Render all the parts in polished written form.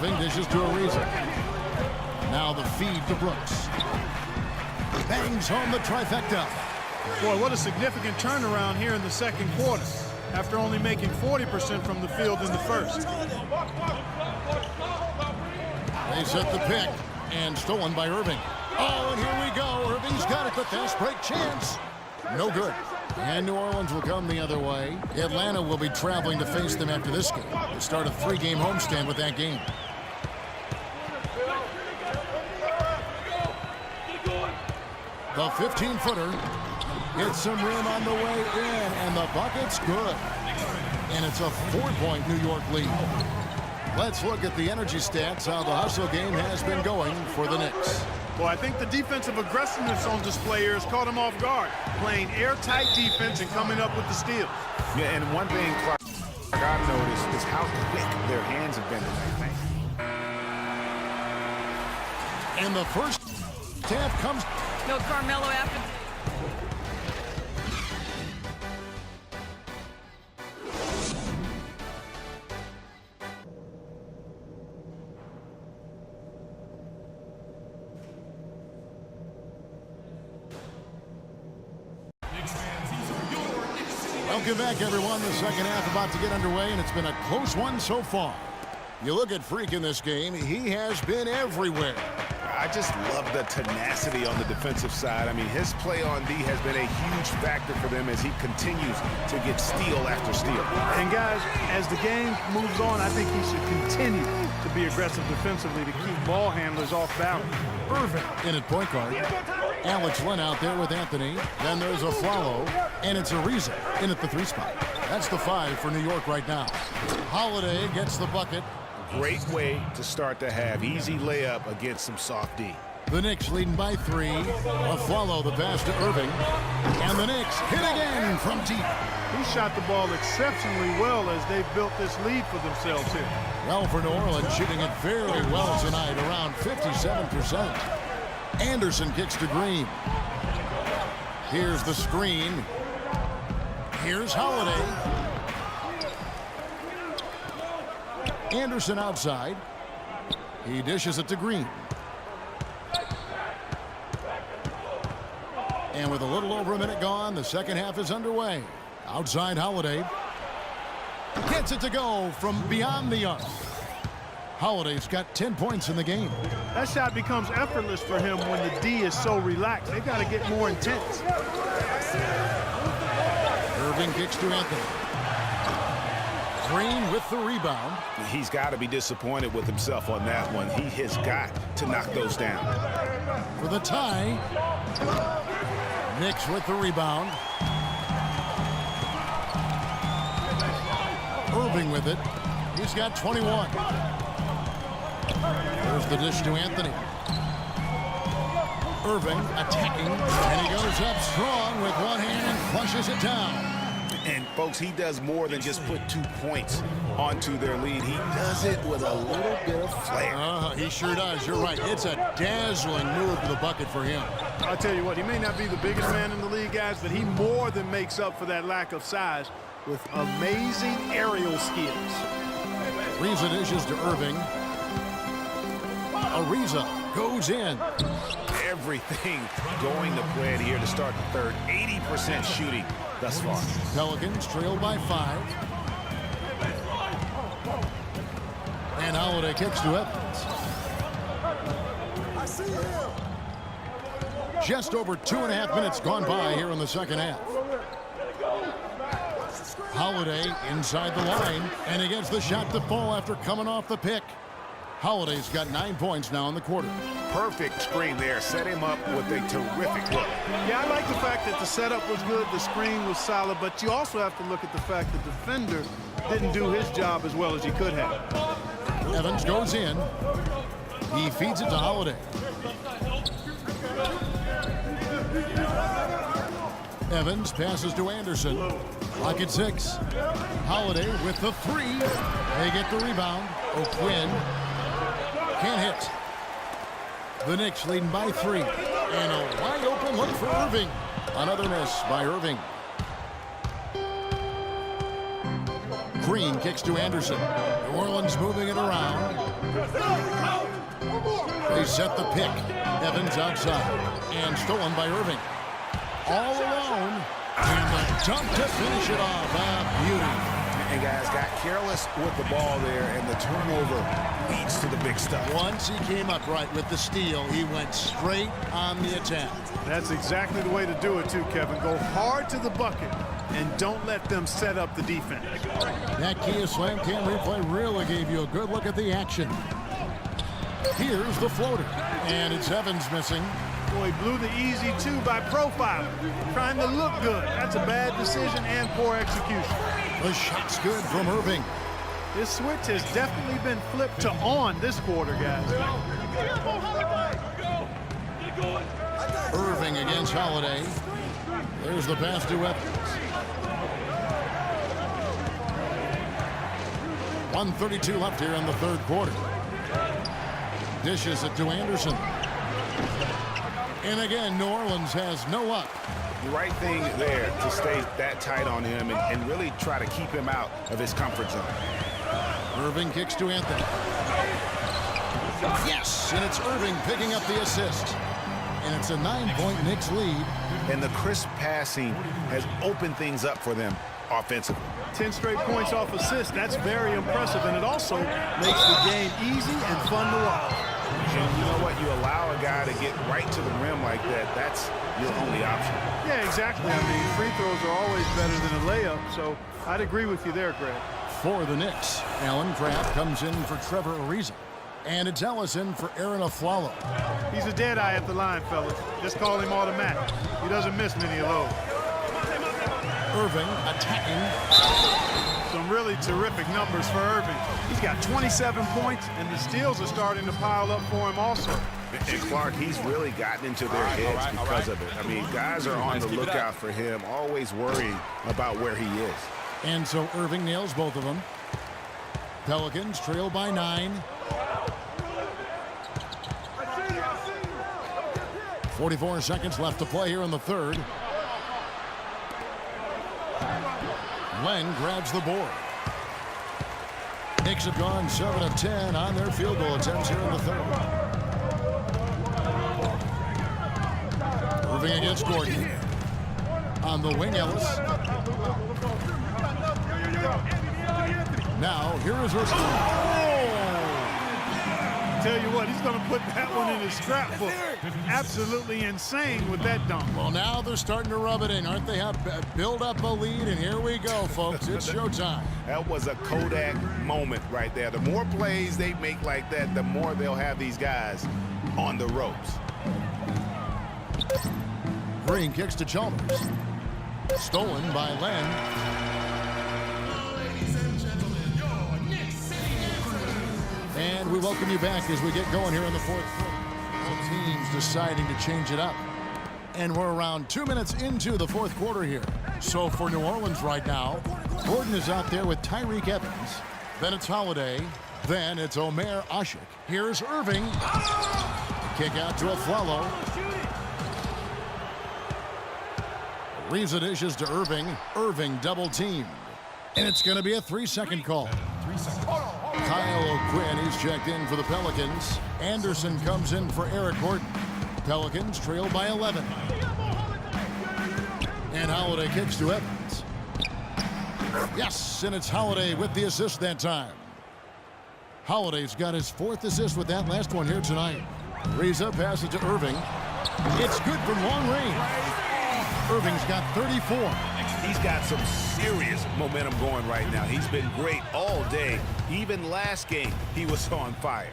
Irving dishes to Ariza. Now the feed to Brooks. Bangs home the trifecta. Boy, what a significant turnaround here in the second quarter after only making 40% from the field in the first. They set the pick and stolen by Irving. Oh, and here we go. Irving's got it, the fast break chance. No good. And New Orleans will come the other way. Atlanta will be traveling to face them after this game. They start a 3-game homestand with that game. The 15-footer hits some rim on the way in, and the bucket's good. And it's a 4-point New York lead. Let's look at the energy stats, how the hustle game has been going for the Knicks. Well, I think the defensive aggressiveness on display here has caught him off guard, playing airtight defense and coming up with the steals. Yeah, and one thing I've noticed is how quick their hands have been tonight. And the first half comes. No, Carmelo after. Welcome back, everyone. The second half about to get underway, and it's been a close one so far. You look at Freak in this game, he has been everywhere. I just love the tenacity on the defensive side. I mean, his play on D has been a huge factor for them as he continues to get steal after steal. And guys, as the game moves on, I think he should continue to be aggressive defensively to keep ball handlers off balance. Irving in at point guard. Alex Lynn out there with Anthony. Then there's a follow, and it's Ariza in at the 3 spot. That's the 5 for New York right now. Holiday gets the bucket. Great way to start the half. Easy layup against some soft D. The Knicks leading by 3. A follow, the pass to Irving. And the Knicks hit again from deep. He shot the ball exceptionally well as they've built this lead for themselves here. Well, for New Orleans, shooting it very well tonight, around 57%. Anderson kicks to Green. Here's the screen. Here's Holiday. Anderson outside. He dishes it to Green. And with a little over a minute gone, the second half is underway. Outside Holiday. Gets it to go from beyond the arc. Holiday's got 10 points in the game. That shot becomes effortless for him when the D is so relaxed. They've got to get more intense. Irving kicks to Anthony. Green with the rebound. He's got to be disappointed with himself on that one. He has got to knock those down. For the tie. Knicks with the rebound. Irving with it. He's got 21. There's the dish to Anthony. Irving attacking, and he goes up strong with one hand and flushes it down. And, folks, he does more than just put 2 points onto their lead. He does it with a little bit of flair. He sure does. You're right. It's a dazzling move to the bucket for him. I'll tell you what, he may not be the biggest man in the league, guys, but he more than makes up for that lack of size with amazing aerial skills. Ariza dishes to Irving. Ariza goes in. Everything going to plan here to start the third. 80% shooting thus far. Pelicans trail by 5. And Holiday kicks to Evans. Just over 2.5 minutes gone by here in the second half. Holiday inside the line, and he gets the shot to fall after coming off the pick. Holiday's got 9 points now in the quarter. Perfect screen there. Set him up with a terrific look. Yeah, I like the fact that the setup was good, the screen was solid, but you also have to look at the fact the defender didn't do his job as well as he could have. Evans goes in. He feeds it to Holiday. Evans passes to Anderson. Clock at 6. Holiday with the 3. They get the rebound. O'Quinn can't hit. The Knicks leading by 3. And a wide open look for Irving. Another miss by Irving. Green kicks to Anderson. New Orleans moving it around. They set the pick. Evans outside. And stolen by Irving. All alone. And the dunk to finish it off. Ah, beauty. And guys got careless with the ball there, and the turnover leads to the big stuff. Once he came up right with the steal, he went straight on the attack. That's exactly the way to do it, too, Kevin. Go hard to the bucket and don't let them set up the defense. That Kia Slam Cam replay really gave you a good look at the action. Here's the floater, and it's Evans missing. Boy, he blew the easy two by profile, trying to look good. That's a bad decision and poor execution. The shot's good from Irving. This switch has definitely been flipped to on this quarter, guys. Irving against Holiday. There's the pass to Evans. 1:32 left here in the third quarter. Dishes it to Anderson. And again, New Orleans has no up. The right thing there to stay that tight on him and really try to keep him out of his comfort zone. Irving kicks to Anthony. Yes, and it's Irving picking up the assist. And it's a 9-point Knicks lead. And the crisp passing has opened things up for them offensively. 10 straight points off assists. That's very impressive, and it also makes the game easy and fun to watch. And you know what? You allow a guy to get right to the rim like that, that's your only option. Yeah, exactly. I mean, free throws are always better than a layup, so I'd agree with you there, Greg. For the Knicks, Alan Craft comes in for Trevor Ariza. And it's Ellison for Aaron Aflalo. He's a dead eye at the line, fellas. Just call him automatic. He doesn't miss many of those. Irving attacking. Some really terrific numbers for Irving. He's got 27 points, and the steals are starting to pile up for him also. And Clark, he's really gotten into their heads because of it. I mean, guys are on the lookout for him, always worrying about where he is. And so Irving nails both of them. Pelicans trail by 9. 44 seconds left to play here in the third. Len grabs the board. Knicks have gone 7 of 10 on their field goal attempts here in the third. Irving against Gordon. On the wing, Ellis. Now, here is Irving. Tell you what, he's going to put that one in his scrapbook. Absolutely insane with that dunk. Well, now they're starting to rub it in, aren't they? Build up a lead, and here we go, folks. It's showtime. That was a Kodak moment right there. The more plays they make like that, the more they'll have these guys on the ropes. Green kicks to Chalmers. Stolen by Len. And we welcome you back as we get going here in the fourth quarter. Both teams deciding to change it up. And we're around 2 minutes into the fourth quarter here. So for New Orleans right now, Gordon is out there with Tyreek Evans. Then it's Holiday. Then it's Omer Ashik. Here's Irving. Kick out to Aflalo. Ariza dishes to Irving. Irving double teamed. And it's going to be a 3-second call. Kyle O'Quinn, he's checked in for the Pelicans. Anderson comes in for Eric Gordon. Pelicans trail by 11. And Holiday kicks to Evans. Yes, and it's Holiday with the assist that time. Holiday's got his 4th assist with that last one here tonight. Ariza passes to Irving. It's good from long range. Irving's got 34. He's got some serious momentum going right now. He's been great all day. Even last game, he was on fire.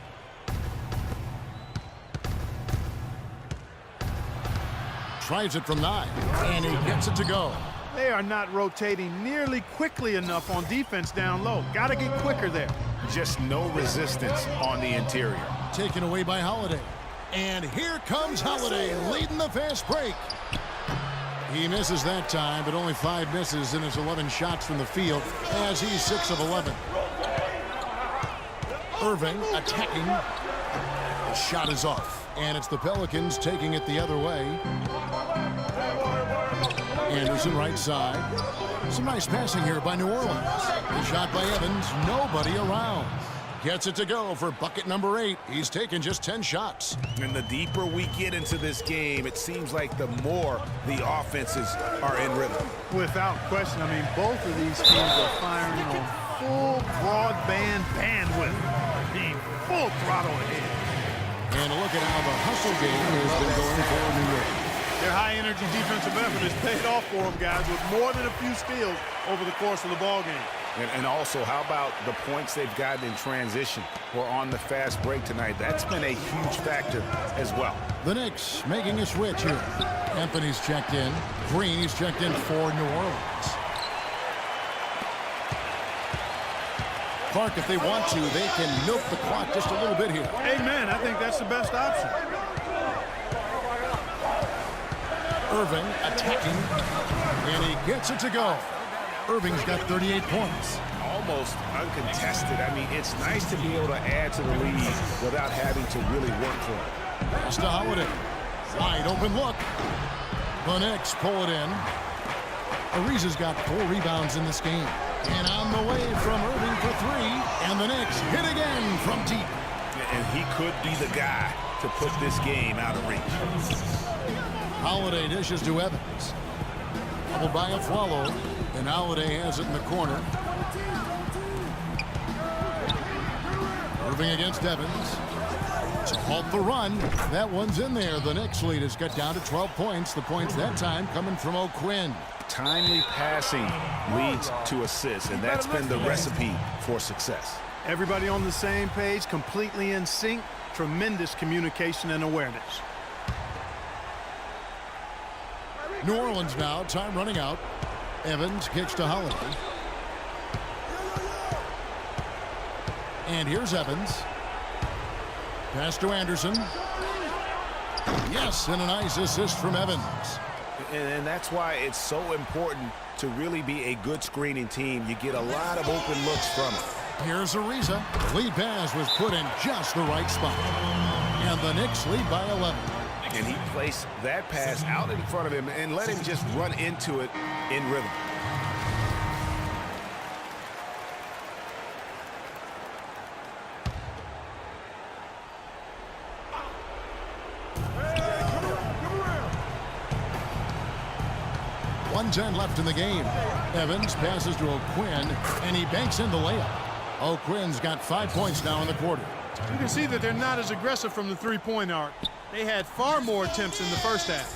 Tries it from 9, and he gets it to go. They are not rotating nearly quickly enough on defense down low. Got to get quicker there. Just no resistance on the interior. Taken away by Holiday. And here comes Holiday leading the fast break. He misses that time, but only 5 misses in his 11 shots from the field as he's 6 of 11. Irving attacking. The shot is off, and it's the Pelicans taking it the other way. Anderson right side. Some nice passing here by New Orleans. The shot by Evans, nobody around. Gets it to go for bucket number 8. He's taken just 10 shots. And the deeper we get into this game, it seems like the more the offenses are in rhythm. Without question, I mean, both of these teams are firing on full broadband bandwidth. Being full throttle ahead. And look at how the hustle game has been going for New York. Their high-energy defensive effort has paid off for them, guys, with more than a few steals over the course of the ball game. And also, how about the points they've gotten in transition or on the fast break tonight? That's been a huge factor as well. The Knicks making a switch here. Anthony's checked in. Green is checked in for New Orleans. Clark, if they want to, they can milk the clock just a little bit here. Amen. I think that's the best option. Irving attacking, and he gets it to go. Irving's got 38 points. Almost uncontested. I mean, it's nice to be able to add to the lead without having to really work for it. Pass to Holiday. Wide open look. The Knicks pull it in. Ariza's got 4 rebounds in this game. And on the way from Irving for 3. And the Knicks hit again from deep. And he could be the guy to put this game out of reach. Holiday dishes to Evans. Doubled by Aflalo. And Holiday has it in the corner. Irving against Evans. To halt the run. That one's in there. The Knicks lead has got down to 12 points. The points that time coming from O'Quinn. Timely passing leads to assists, and that's been the recipe for success. Everybody on the same page, completely in sync. Tremendous communication and awareness. New Orleans now, time running out. Evans kicks to Holiday. And here's Evans. Pass to Anderson. Yes, and a nice assist from Evans. And that's why it's so important to really be a good screening team. You get a lot of open looks from it. Here's Ariza. The lead pass was put in just the right spot. And the Knicks lead by 11. And he placed that pass out in front of him and let him just run into it in rhythm. .110 left in the game. Evans passes to O'Quinn, and he banks in the layup. O'Quinn's got 5 points now in the quarter. You can see that they're not as aggressive from the three-point arc. They had far more attempts in the first half.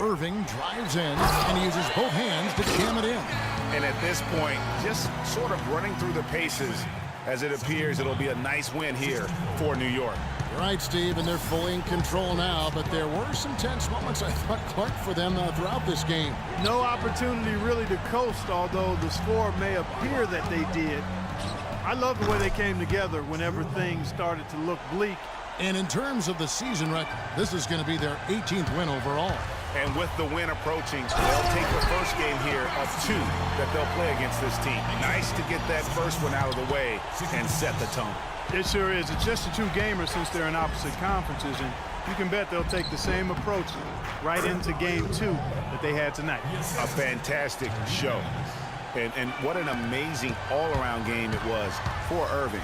Irving drives in, and he uses both hands to jam it in. And at this point, just sort of running through the paces, as it appears it'll be a nice win here for New York. You're right, Steve, and they're fully in control now, but there were some tense moments, I thought, Clark, for them throughout this game. No opportunity really to coast, although the score may appear that they did. I love the way they came together whenever things started to look bleak. And in terms of the season record, this is going to be their 18th win overall. And with the win approaching, they'll take the first game here of 2 that they'll play against this team. Nice to get that first one out of the way and set the tone. It sure is. It's just a 2-gamer since they're in opposite conferences, and you can bet they'll take the same approach right into game 2 that they had tonight. A fantastic show. And what an amazing all-around game it was for Irving.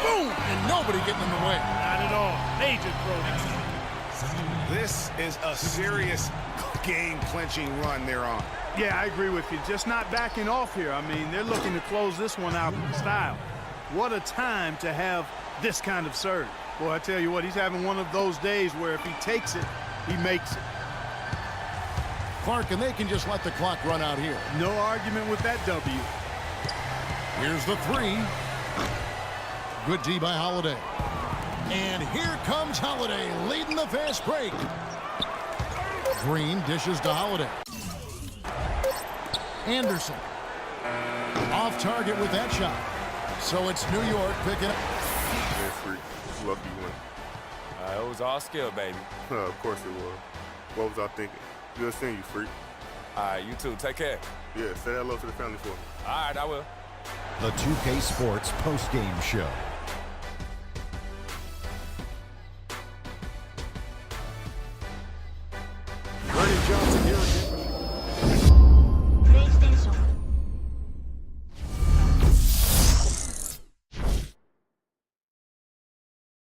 Boom! And nobody getting in the way. Not at all. Major throw. This is a serious game-clinching run they're on. Yeah, I agree with you. Just not backing off here. I mean, they're looking to close this one out in style. What a time to have this kind of serve. Boy, I tell you what, he's having one of those days where if he takes it, he makes it. Clark, and they can just let the clock run out here. No argument with that W. Here's the 3. Good D by Holiday. And here comes Holiday leading the fast break. Green dishes to Holiday. Anderson. Off target with that shot. So it's New York picking up. Yeah, freak. Lucky one. It was all skill, baby. Of course it was. What was I thinking? Good seeing you, freak. All right, you too. Take care. Yeah, say hello to the family for me. All right, I will. The 2K Sports postgame show. Bernie Jones